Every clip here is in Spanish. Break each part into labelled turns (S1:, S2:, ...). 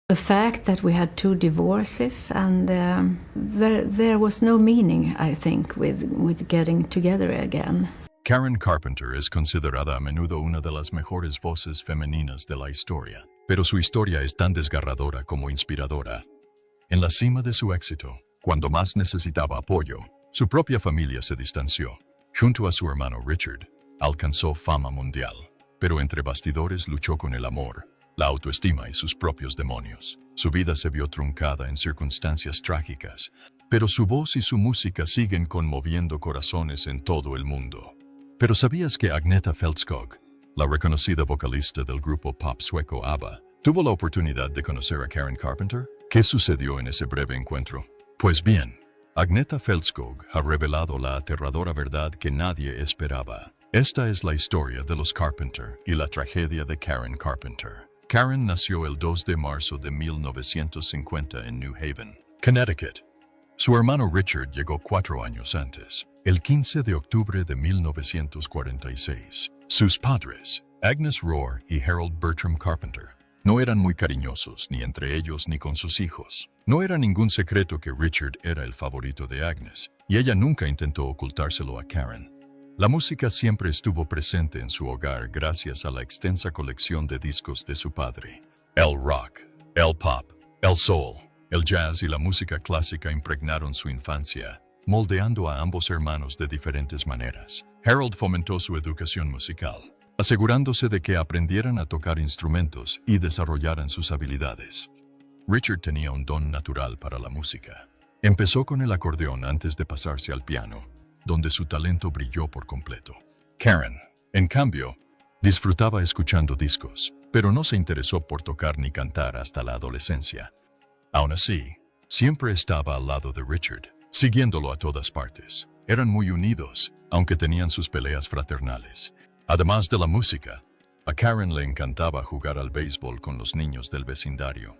S1: The fact that we had 2 divorces and there was no meaning, I think, with getting together again.
S2: Karen Carpenter es considerada a menudo una de las mejores voces femeninas de la historia, pero su historia es tan desgarradora como inspiradora. En la cima de su éxito, cuando más necesitaba apoyo, su propia familia se distanció. Junto a su hermano Richard, alcanzó fama mundial, pero entre bastidores luchó con el amor, la autoestima y sus propios demonios. Su vida se vio truncada en circunstancias trágicas, pero su voz y su música siguen conmoviendo corazones en todo el mundo. ¿Pero sabías que Agneta Fältskog, la reconocida vocalista del grupo pop sueco ABBA, tuvo la oportunidad de conocer a Karen Carpenter? ¿Qué sucedió en ese breve encuentro? Pues bien, Agneta Fältskog ha revelado la aterradora verdad que nadie esperaba. Esta es la historia de los Carpenter y la tragedia de Karen Carpenter. Karen nació el 2 de marzo de 1950 en New Haven, Connecticut. Su hermano Richard llegó 4 años antes, el 15 de octubre de 1946. Sus padres, Agnes Rohr y Harold Bertram Carpenter, no eran muy cariñosos ni entre ellos ni con sus hijos. No era ningún secreto que Richard era el favorito de Agnes, y ella nunca intentó ocultárselo a Karen. La música siempre estuvo presente en su hogar gracias a la extensa colección de discos de su padre. El rock, el pop, el soul, el jazz y la música clásica impregnaron su infancia, moldeando a ambos hermanos de diferentes maneras. Harold fomentó su educación musical, asegurándose de que aprendieran a tocar instrumentos y desarrollaran sus habilidades. Richard tenía un don natural para la música. Empezó con el acordeón antes de pasarse al piano, donde su talento brilló por completo. Karen, en cambio, disfrutaba escuchando discos, pero no se interesó por tocar ni cantar hasta la adolescencia. Aún así, siempre estaba al lado de Richard, siguiéndolo a todas partes. Eran muy unidos, aunque tenían sus peleas fraternales. Además de la música, a Karen le encantaba jugar al béisbol con los niños del vecindario.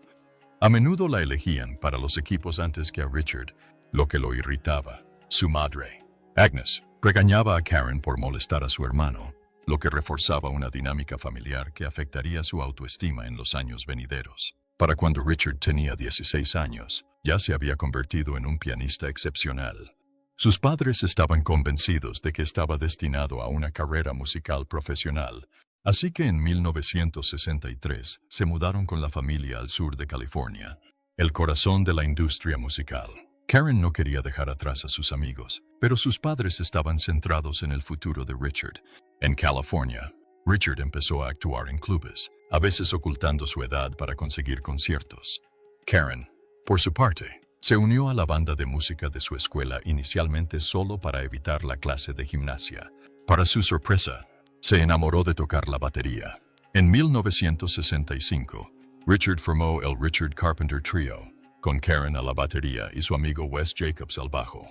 S2: A menudo la elegían para los equipos antes que a Richard, lo que lo irritaba. Su madre, Agnes, regañaba a Karen por molestar a su hermano, lo que reforzaba una dinámica familiar que afectaría su autoestima en los años venideros. Para cuando Richard tenía 16 años, ya se había convertido en un pianista excepcional. Sus padres estaban convencidos de que estaba destinado a una carrera musical profesional, así que en 1963 se mudaron con la familia al sur de California, el corazón de la industria musical. Karen no quería dejar atrás a sus amigos, pero sus padres estaban centrados en el futuro de Richard. En California, Richard empezó a actuar en clubes, a veces ocultando su edad para conseguir conciertos. Karen, por su parte, se unió a la banda de música de su escuela inicialmente solo para evitar la clase de gimnasia. Para su sorpresa, se enamoró de tocar la batería. En 1965, Richard formó el Richard Carpenter Trio, con Karen a la batería y su amigo Wes Jacobs al bajo.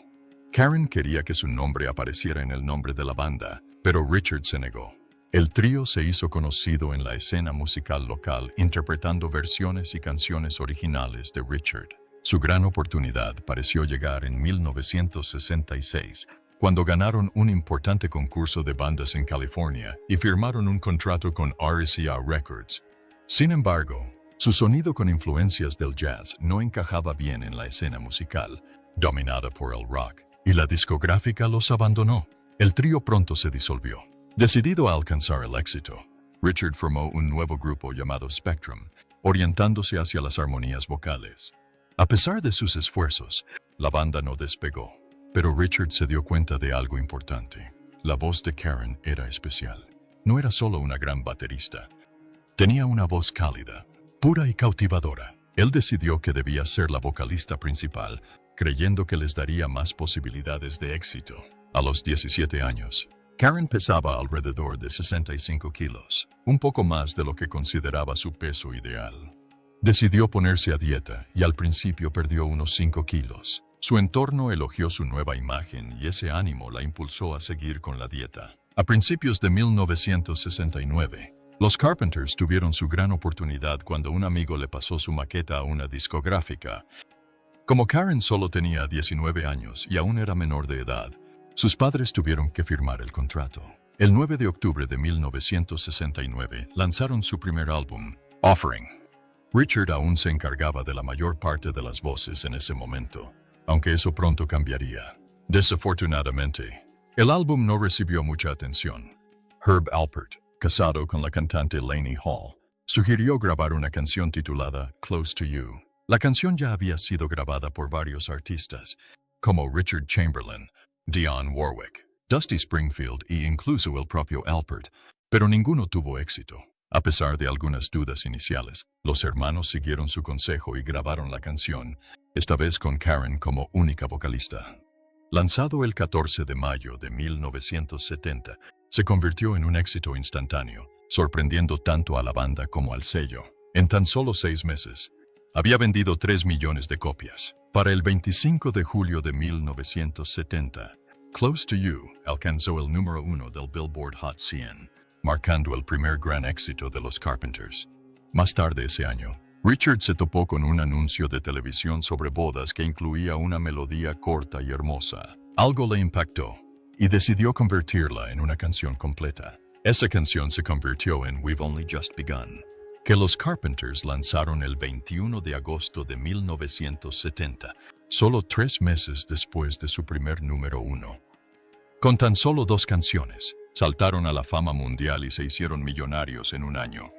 S2: Karen quería que su nombre apareciera en el nombre de la banda, pero Richard se negó. El trío se hizo conocido en la escena musical local interpretando versiones y canciones originales de Richard. Su gran oportunidad pareció llegar en 1966, cuando ganaron un importante concurso de bandas en California y firmaron un contrato con RCA Records. Sin embargo, su sonido con influencias del jazz no encajaba bien en la escena musical, dominada por el rock, y la discográfica los abandonó. El trío pronto se disolvió. Decidido a alcanzar el éxito, Richard formó un nuevo grupo llamado Spectrum, orientándose hacia las armonías vocales. A pesar de sus esfuerzos, la banda no despegó, pero Richard se dio cuenta de algo importante. La voz de Karen era especial. No era solo una gran baterista. Tenía una voz cálida, pura y cautivadora. Él decidió que debía ser la vocalista principal, creyendo que les daría más posibilidades de éxito. A los 17 años, Karen pesaba alrededor de 65 kilos, un poco más de lo que consideraba su peso ideal. Decidió ponerse a dieta y al principio perdió unos 5 kilos. Su entorno elogió su nueva imagen y ese ánimo la impulsó a seguir con la dieta. A principios de 1969, los Carpenters tuvieron su gran oportunidad cuando un amigo le pasó su maqueta a una discográfica. Como Karen solo tenía 19 años y aún era menor de edad, sus padres tuvieron que firmar el contrato. El 9 de octubre de 1969 lanzaron su primer álbum, Offering. Richard aún se encargaba de la mayor parte de las voces en ese momento, aunque eso pronto cambiaría. Desafortunadamente, el álbum no recibió mucha atención. Herb Alpert, casado con la cantante Lainey Hall, sugirió grabar una canción titulada Close to You. La canción ya había sido grabada por varios artistas, como Richard Chamberlain, Dionne Warwick, Dusty Springfield e incluso el propio Alpert, pero ninguno tuvo éxito. A pesar de algunas dudas iniciales, los hermanos siguieron su consejo y grabaron la canción, esta vez con Karen como única vocalista. Lanzado el 14 de mayo de 1970, se convirtió en un éxito instantáneo, sorprendiendo tanto a la banda como al sello. En tan solo 6 meses, había vendido 3 millones de copias. Para el 25 de julio de 1970, Close to You alcanzó el número 1 del Billboard Hot 100, marcando el primer gran éxito de los Carpenters. Más tarde ese año, Richard se topó con un anuncio de televisión sobre bodas que incluía una melodía corta y hermosa. Algo le impactó y decidió convertirla en una canción completa. Esa canción se convirtió en We've Only Just Begun, que los Carpenters lanzaron el 21 de agosto de 1970, solo 3 meses después de su primer número 1. Con tan solo 2 canciones, saltaron a la fama mundial y se hicieron millonarios en un año.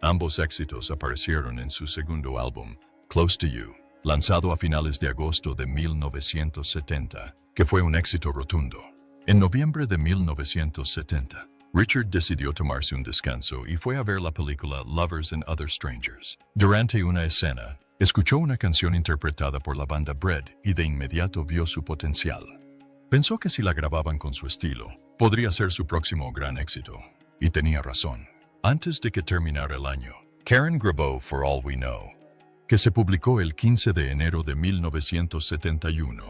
S2: Ambos éxitos aparecieron en su segundo álbum, Close to You, lanzado a finales de agosto de 1970, que fue un éxito rotundo. En noviembre de 1970, Richard decidió tomarse un descanso y fue a ver la película Lovers and Other Strangers. Durante una escena, escuchó una canción interpretada por la banda Bread y de inmediato vio su potencial. Pensó que si la grababan con su estilo, podría ser su próximo gran éxito. Y tenía razón. Antes de que terminara el año, Karen grabó For All We Know, que se publicó el 15 de enero de 1971.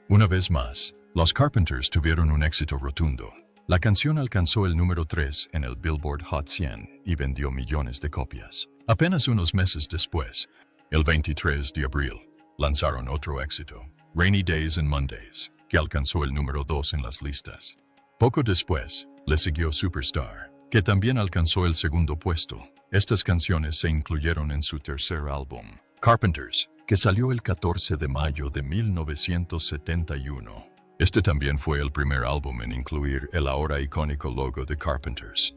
S2: Una vez más, los Carpenters tuvieron un éxito rotundo. La canción alcanzó el número 3 en el Billboard Hot 100 y vendió millones de copias. Apenas unos meses después, el 23 de abril, lanzaron otro éxito, Rainy Days and Mondays, que alcanzó el número 2 en las listas. Poco después, le siguió Superstar, que también alcanzó el segundo puesto. Estas canciones se incluyeron en su tercer álbum, Carpenters, que salió el 14 de mayo de 1971. Este también fue el primer álbum en incluir el ahora icónico logo de Carpenters.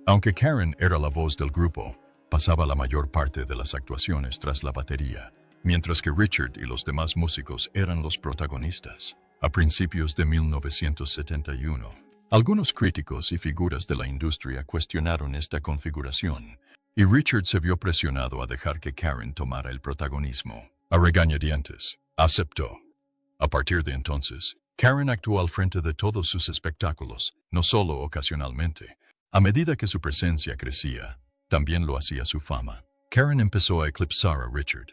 S2: Aunque Karen era la voz del grupo, pasaba la mayor parte de las actuaciones tras la batería, mientras que Richard y los demás músicos eran los protagonistas. A principios de 1971, algunos críticos y figuras de la industria cuestionaron esta configuración, y Richard se vio presionado a dejar que Karen tomara el protagonismo. A regañadientes, aceptó. A partir de entonces, Karen actuó al frente de todos sus espectáculos, no solo ocasionalmente. A medida que su presencia crecía, también lo hacía su fama. Karen empezó a eclipsar a Richard.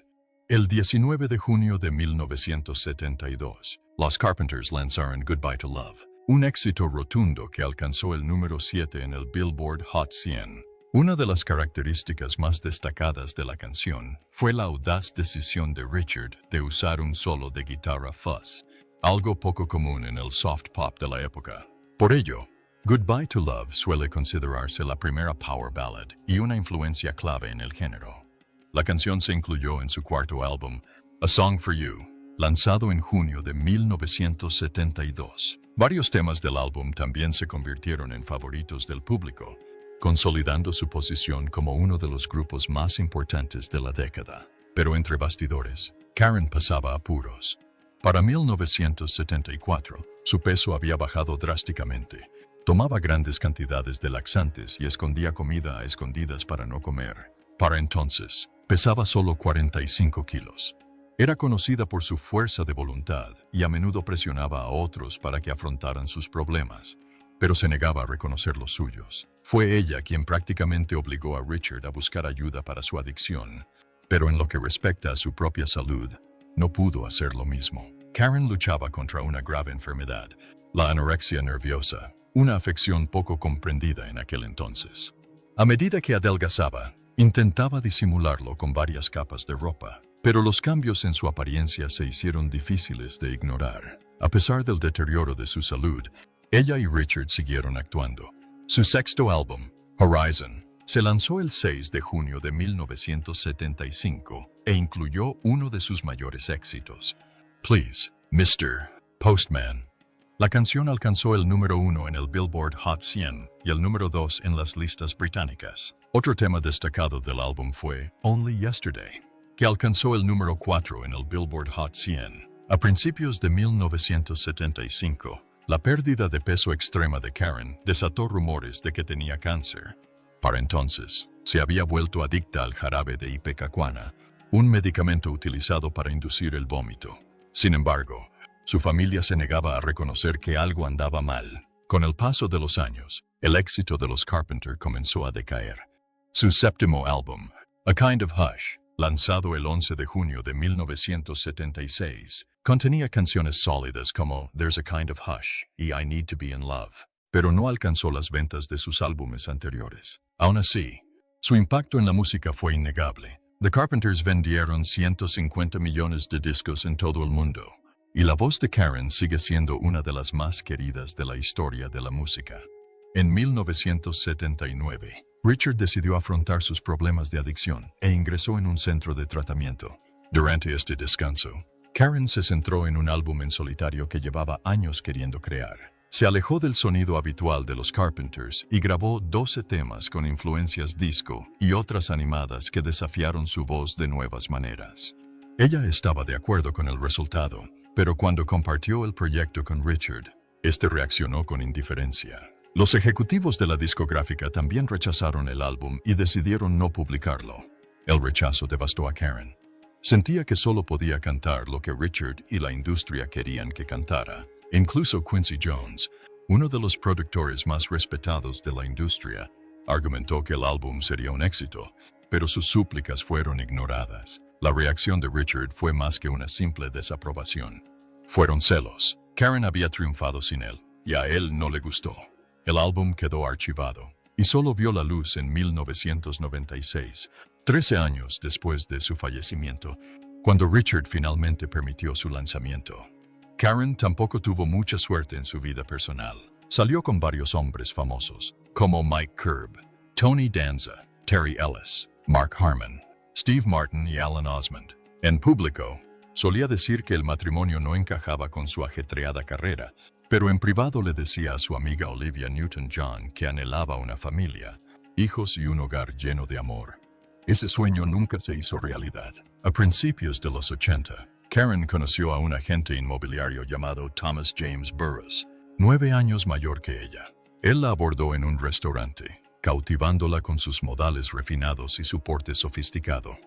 S2: El 19 de junio de 1972, los Carpenters lanzaron Goodbye to Love, un éxito rotundo que alcanzó el número 7 en el Billboard Hot 100. Una de las características más destacadas de la canción fue la audaz decisión de Richard de usar un solo de guitarra fuzz, algo poco común en el soft pop de la época. Por ello, Goodbye to Love suele considerarse la primera power ballad y una influencia clave en el género. La canción se incluyó en su cuarto álbum, A Song for You, lanzado en junio de 1972. Varios temas del álbum también se convirtieron en favoritos del público, consolidando su posición como uno de los grupos más importantes de la década. Pero entre bastidores, Karen pasaba apuros. Para 1974, su peso había bajado drásticamente. Tomaba grandes cantidades de laxantes y escondía comida a escondidas para no comer. Para entonces, pesaba solo 45 kilos. Era conocida por su fuerza de voluntad y a menudo presionaba a otros para que afrontaran sus problemas, pero se negaba a reconocer los suyos. Fue ella quien prácticamente obligó a Richard a buscar ayuda para su adicción, pero en lo que respecta a su propia salud, no pudo hacer lo mismo. Karen luchaba contra una grave enfermedad, la anorexia nerviosa, una afección poco comprendida en aquel entonces. A medida que adelgazaba, intentaba disimularlo con varias capas de ropa, pero los cambios en su apariencia se hicieron difíciles de ignorar. A pesar del deterioro de su salud, ella y Richard siguieron actuando. Su sexto álbum, Horizon, Se lanzó el 6 de junio de 1975 e incluyó uno de sus mayores éxitos, Please, Mr. Postman. La canción alcanzó el número 1 en el Billboard Hot 100 y el número 2 en las listas británicas. Otro tema destacado del álbum fue Only Yesterday, que alcanzó el número 4 en el Billboard Hot 100. A principios de 1975, la pérdida de peso extrema de Karen desató rumores de que tenía cáncer. Para entonces, se había vuelto adicta al jarabe de ipecacuana, un medicamento utilizado para inducir el vómito. Sin embargo, su familia se negaba a reconocer que algo andaba mal. Con el paso de los años, el éxito de los Carpenter comenzó a decaer. Su séptimo álbum, A Kind of Hush, lanzado el 11 de junio de 1976, contenía canciones sólidas como There's a Kind of Hush y I Need to Be in Love, pero no alcanzó las ventas de sus álbumes anteriores. Aún así, su impacto en la música fue innegable. The Carpenters vendieron 150 millones de discos en todo el mundo, y la voz de Karen sigue siendo una de las más queridas de la historia de la música. En 1979, Richard decidió afrontar sus problemas de adicción e ingresó en un centro de tratamiento. Durante este descanso, Karen se centró en un álbum en solitario que llevaba años queriendo crear. Se alejó del sonido habitual de los Carpenters y grabó 12 temas con influencias disco y otras animadas que desafiaron su voz de nuevas maneras. Ella estaba de acuerdo con el resultado, pero cuando compartió el proyecto con Richard, este reaccionó con indiferencia. Los ejecutivos de la discográfica también rechazaron el álbum y decidieron no publicarlo. El rechazo devastó a Karen. Sentía que solo podía cantar lo que Richard y la industria querían que cantara. Incluso Quincy Jones, uno de los productores más respetados de la industria, argumentó que el álbum sería un éxito, pero sus súplicas fueron ignoradas. La reacción de Richard fue más que una simple desaprobación. Fueron celos. Karen había triunfado sin él, y a él no le gustó. El álbum quedó archivado, y solo vio la luz en 1996, 13 años después de su fallecimiento, cuando Richard finalmente permitió su lanzamiento. Karen tampoco tuvo mucha suerte en su vida personal. Salió con varios hombres famosos, como Mike Curb, Tony Danza, Terry Ellis, Mark Harmon, Steve Martin y Alan Osmond. En público, solía decir que el matrimonio no encajaba con su ajetreada carrera, pero en privado le decía a su amiga Olivia Newton-John que anhelaba una familia, hijos y un hogar lleno de amor. Ese sueño nunca se hizo realidad. A principios de los 80, Karen conoció a un agente inmobiliario llamado Thomas James Burroughs, 9 años mayor que ella. Él la abordó en un restaurante, cautivándola con sus modales refinados y su porte sofisticado.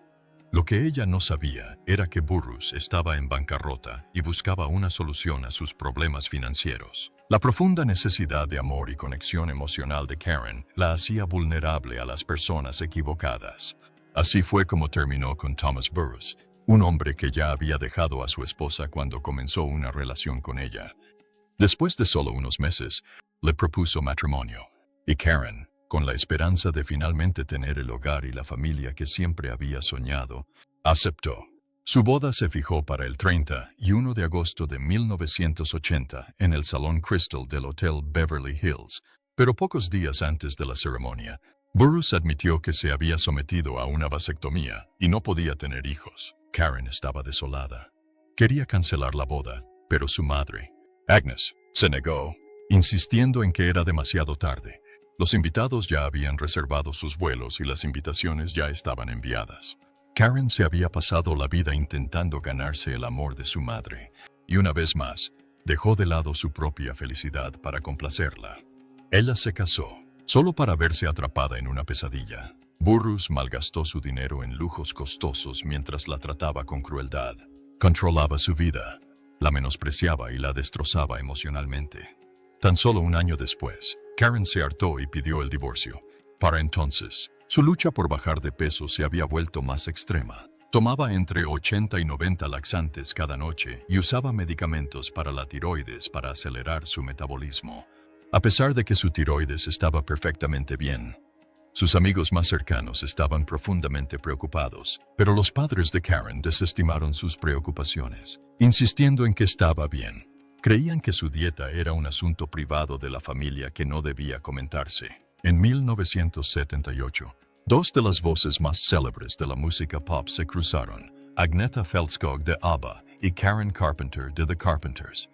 S2: Lo que ella no sabía era que Burroughs estaba en bancarrota y buscaba una solución a sus problemas financieros. La profunda necesidad de amor y conexión emocional de Karen la hacía vulnerable a las personas equivocadas. Así fue como terminó con Thomas Burroughs, un hombre que ya había dejado a su esposa cuando comenzó una relación con ella. Después de solo unos meses, le propuso matrimonio, y Karen, con la esperanza de finalmente tener el hogar y la familia que siempre había soñado, aceptó. Su boda se fijó para el 31 de agosto de 1980 en el Salón Crystal del Hotel Beverly Hills, pero pocos días antes de la ceremonia, Burroughs admitió que se había sometido a una vasectomía y no podía tener hijos. Karen estaba desolada. Quería cancelar la boda, pero su madre, Agnes, se negó, insistiendo en que era demasiado tarde. Los invitados ya habían reservado sus vuelos y las invitaciones ya estaban enviadas. Karen se había pasado la vida intentando ganarse el amor de su madre, y una vez más, dejó de lado su propia felicidad para complacerla. Ella se casó, solo para verse atrapada en una pesadilla. Burroughs malgastó su dinero en lujos costosos mientras la trataba con crueldad. Controlaba su vida, la menospreciaba y la destrozaba emocionalmente. Tan solo un año después, Karen se hartó y pidió el divorcio. Para entonces, su lucha por bajar de peso se había vuelto más extrema. Tomaba entre 80 y 90 laxantes cada noche y usaba medicamentos para la tiroides para acelerar su metabolismo. A pesar de que su tiroides estaba perfectamente bien, sus amigos más cercanos estaban profundamente preocupados, pero los padres de Karen desestimaron sus preocupaciones, insistiendo en que estaba bien. Creían que su dieta era un asunto privado de la familia que no debía comentarse. En 1978, dos de las voces más célebres de la música pop se cruzaron, Agnetha Fältskog de ABBA y Karen Carpenter de The Carpenters.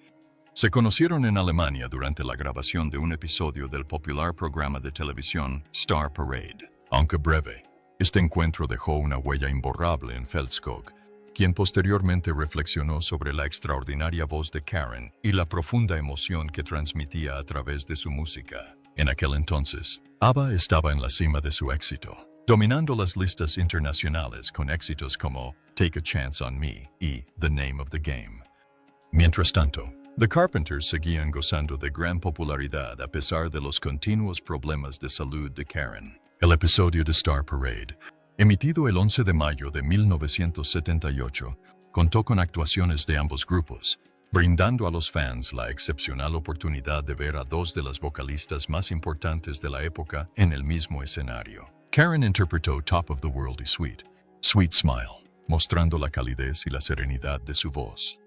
S2: Se conocieron en Alemania durante la grabación de un episodio del popular programa de televisión Star Parade. Aunque breve, este encuentro dejó una huella imborrable en Fältskog, quien posteriormente reflexionó sobre la extraordinaria voz de Karen y la profunda emoción que transmitía a través de su música. En aquel entonces, ABBA estaba en la cima de su éxito, dominando las listas internacionales con éxitos como Take a Chance on Me y The Name of the Game. Mientras tanto, The Carpenters seguían gozando de gran popularidad a pesar de los continuos problemas de salud de Karen. El episodio de Star Parade, emitido el 11 de mayo de 1978, contó con actuaciones de ambos grupos, brindando a los fans la excepcional oportunidad de ver a dos de las vocalistas más importantes de la época en el mismo escenario. Karen interpretó Top of the World y Sweet Smile, mostrando la calidez y la serenidad de su voz.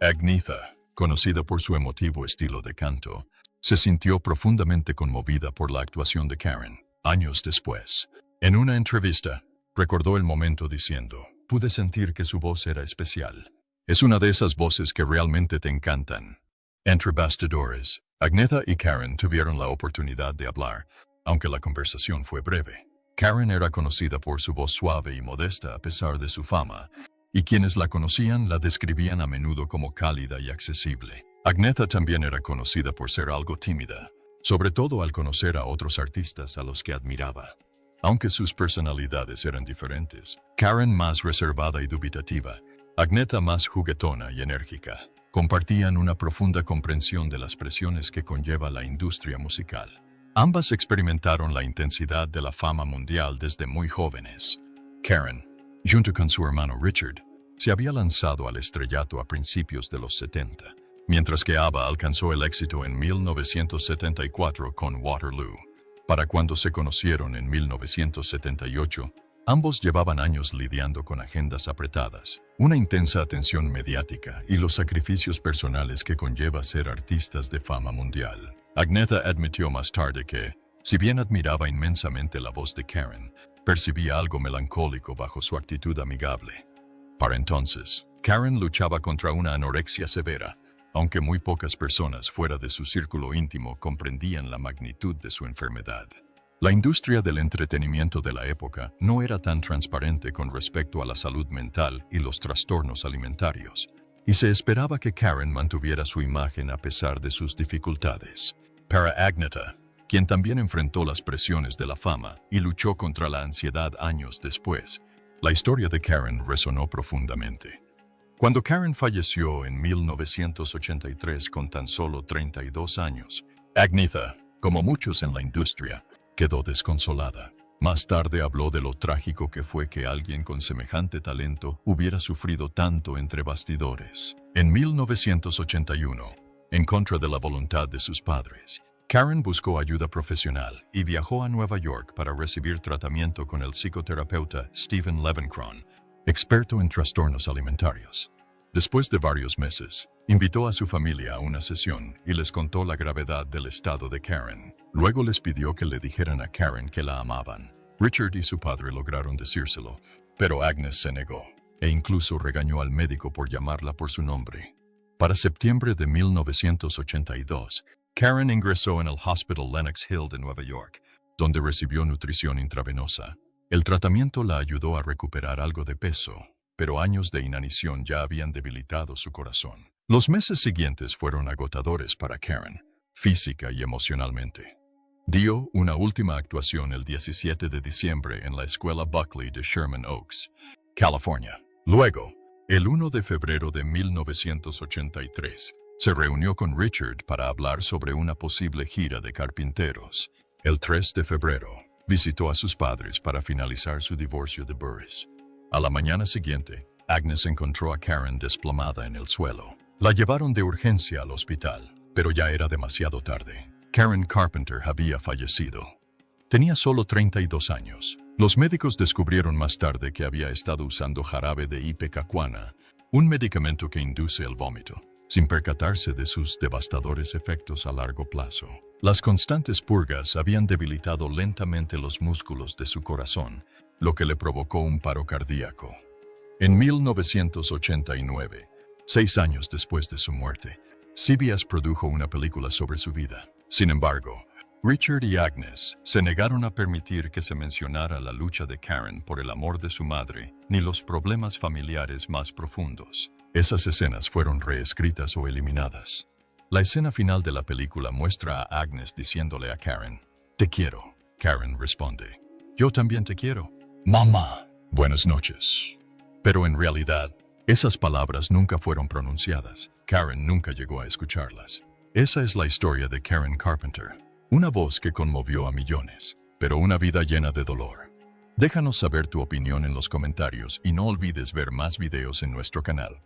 S2: Agnetha, conocida por su emotivo estilo de canto, se sintió profundamente conmovida por la actuación de Karen. Años después, en una entrevista, recordó el momento diciendo, «Pude sentir que su voz era especial. Es una de esas voces que realmente te encantan». Entre bastidores, Agnetha y Karen tuvieron la oportunidad de hablar, aunque la conversación fue breve. Karen era conocida por su voz suave y modesta a pesar de su fama, y quienes la conocían la describían a menudo como cálida y accesible. Agnetha también era conocida por ser algo tímida, sobre todo al conocer a otros artistas a los que admiraba. Aunque sus personalidades eran diferentes, Karen más reservada y dubitativa, Agnetha más juguetona y enérgica, compartían una profunda comprensión de las presiones que conlleva la industria musical. Ambas experimentaron la intensidad de la fama mundial desde muy jóvenes. Karen, junto con su hermano Richard, se había lanzado al estrellato a principios de los 70, mientras que ABBA alcanzó el éxito en 1974 con Waterloo. Para cuando se conocieron en 1978, ambos llevaban años lidiando con agendas apretadas, una intensa atención mediática y los sacrificios personales que conlleva ser artistas de fama mundial. Agnetha admitió más tarde que, si bien admiraba inmensamente la voz de Karen, percibía algo melancólico bajo su actitud amigable. Para entonces, Karen luchaba contra una anorexia severa, aunque muy pocas personas fuera de su círculo íntimo comprendían la magnitud de su enfermedad. La industria del entretenimiento de la época no era tan transparente con respecto a la salud mental y los trastornos alimentarios, y se esperaba que Karen mantuviera su imagen a pesar de sus dificultades. Para Agnetha, quien también enfrentó las presiones de la fama y luchó contra la ansiedad años después, la historia de Karen resonó profundamente. Cuando Karen falleció en 1983 con tan solo 32 años, Agnetha, como muchos en la industria, quedó desconsolada. Más tarde habló de lo trágico que fue que alguien con semejante talento hubiera sufrido tanto entre bastidores. En 1981, en contra de la voluntad de sus padres, Karen buscó ayuda profesional y viajó a Nueva York para recibir tratamiento con el psicoterapeuta Stephen Levenkron, experto en trastornos alimentarios. Después de varios meses, invitó a su familia a una sesión y les contó la gravedad del estado de Karen. Luego les pidió que le dijeran a Karen que la amaban. Richard y su padre lograron decírselo, pero Agnes se negó, e incluso regañó al médico por llamarla por su nombre. Para septiembre de 1982, Karen ingresó en el Hospital Lenox Hill de Nueva York, donde recibió nutrición intravenosa. El tratamiento la ayudó a recuperar algo de peso, pero años de inanición ya habían debilitado su corazón. Los meses siguientes fueron agotadores para Karen, física y emocionalmente. Dio una última actuación el 17 de diciembre en la Escuela Buckley de Sherman Oaks, California. Luego, el 1 de febrero de 1983, se reunió con Richard para hablar sobre una posible gira de carpinteros. El 3 de febrero, visitó a sus padres para finalizar su divorcio de Burris. A la mañana siguiente, Agnes encontró a Karen desplomada en el suelo. La llevaron de urgencia al hospital, pero ya era demasiado tarde. Karen Carpenter había fallecido. Tenía solo 32 años. Los médicos descubrieron más tarde que había estado usando jarabe de ipecacuana, un medicamento que induce el vómito. sin percatarse de sus devastadores efectos a largo plazo. Las constantes purgas habían debilitado lentamente los músculos de su corazón, lo que le provocó un paro cardíaco. En 1989, 6 años después de su muerte, CBS produjo una película sobre su vida. Sin embargo, Richard y Agnes se negaron a permitir que se mencionara la lucha de Karen por el amor de su madre, ni los problemas familiares más profundos. Esas escenas fueron reescritas o eliminadas. La escena final de la película muestra a Agnes diciéndole a Karen, «Te quiero». Karen responde, «Yo también te quiero». «Mamá, buenas noches». Pero en realidad, esas palabras nunca fueron pronunciadas. Karen nunca llegó a escucharlas. Esa es la historia de Karen Carpenter. Una voz que conmovió a millones, pero una vida llena de dolor. Déjanos saber tu opinión en los comentarios y no olvides ver más videos en nuestro canal.